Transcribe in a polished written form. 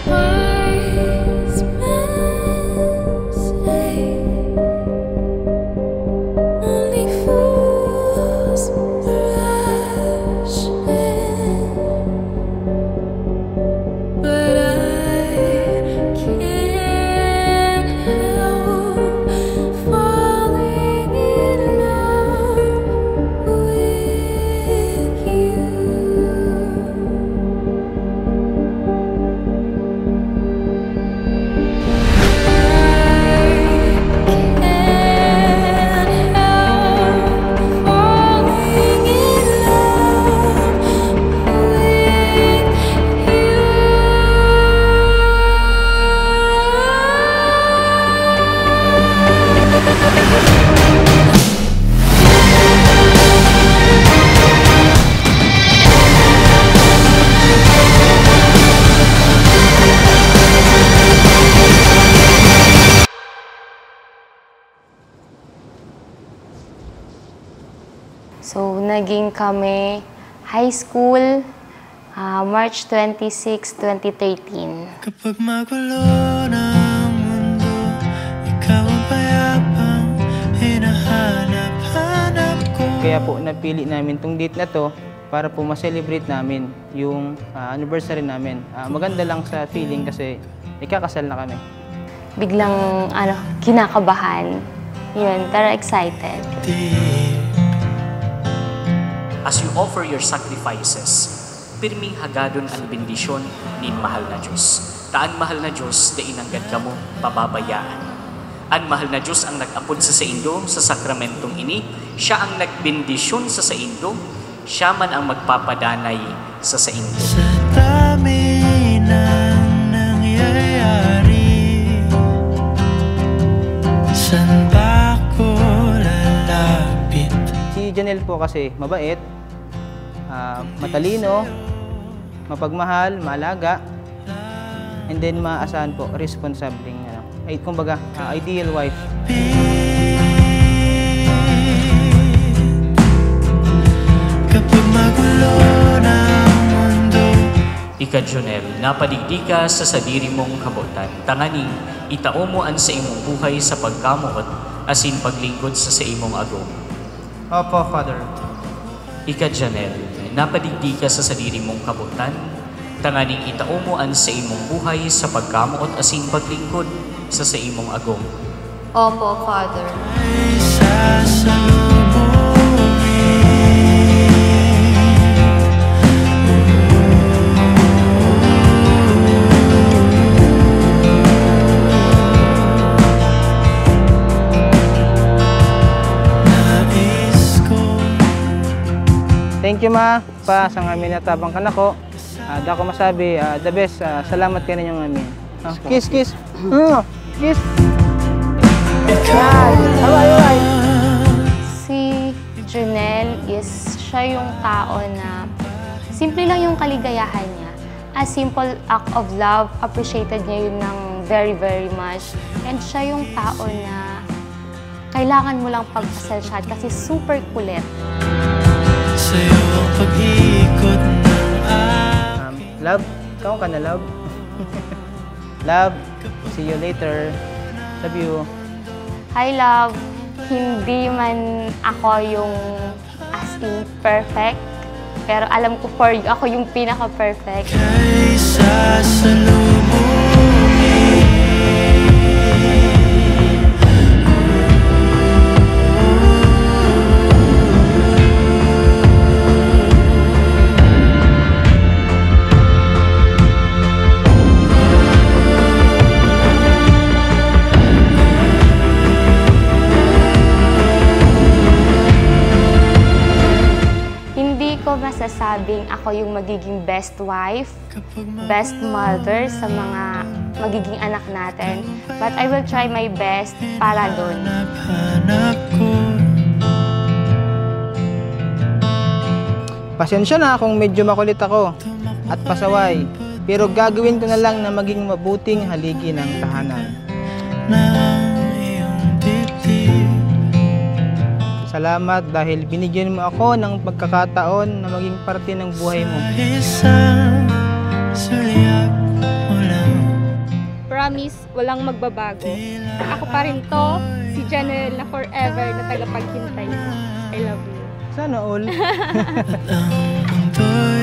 Wise men say only fools rush in, but I can't help falling in love with you. So, naging kami high school, March 26, 2013. Kapag magulo ng mundo, ikaw ang payapang hinahanap-hanap ko. Kaya po napili namin tong date na to para po ma-celebrate namin yung anniversary namin. Maganda lang sa feeling kasi ikakasal na kami. Biglang, kinakabahan. Yun, pero excited. As you offer your sacrifices, pirming hagadon ang bendisyon nin mahal na Diyos. Taan mahal na Diyos, da inanggad ka mo, pababayaan. Ang mahal na Diyos ang nag-apod sa saindo sa sakramentong ini, siya ang nagbendisyon sa saindo, siya man ang magpapadanay sa saindo. Sa dami ng nangyayari, saan ba ko lalapit? Si Janelle po kasi mabait, matalino, mapagmahal, maalaga, and then maasahan po, responsabling, kumbaga, ideal wife. Kapag magulo ng mundo, Ika Janelle, napadigdi ka sa sadiri mong kabutan, tanganing itao mo an sa imong buhay sa pagkamuot, asin paglingkod sa imong agom. Opo, Father. Ika Janelle, napadigdi ka sa sadiri mong kabutan, tanganing itao mo an sa imong buhay sa pagkamuot asin paglingkod sa imong agom. Opo, Father. ay sasalubungin. Nais ko Thank you, ma, pa sa ngamin natabang ka na ko. Dako masabi, the best, salamat ka ninyong amin. Kiss, kiss. Kiss. Si Janelle siya yung tao na simple lang yung kaligayahan niya. A simple act of love, appreciated niya yun ng very, very much. And siya yung tao na kailangan mo lang pagpasensyahan kasi super kulit. sa'yo ang pag-ikot ng Love, ikaw ka na, love. Love, see you later. Love you. Hi, love. Hindi man ako yung as in perfect, pero alam ko for you, ako yung pinaka-perfect. kay sasalubungin. Hindi ko masasabing ako yung magiging best wife, best mother sa mga magiging anak natin. But I will try my best para doon. Hanap ko. Pasensya na kung medyo makulit ako at pasaway. Pero gagawin ko na lang na maging mabuting haligi ng tahanan. ng iyong dibdib. Salamat dahil binigyan mo ako ng pagkakataon na maging parte ng buhay mo. Isang sulyap mo lang promise, walang magbabago. Ako pa rin to, si Janelle na forever na tagapaghintay mo. I love you. Sana all. At ang mundo'y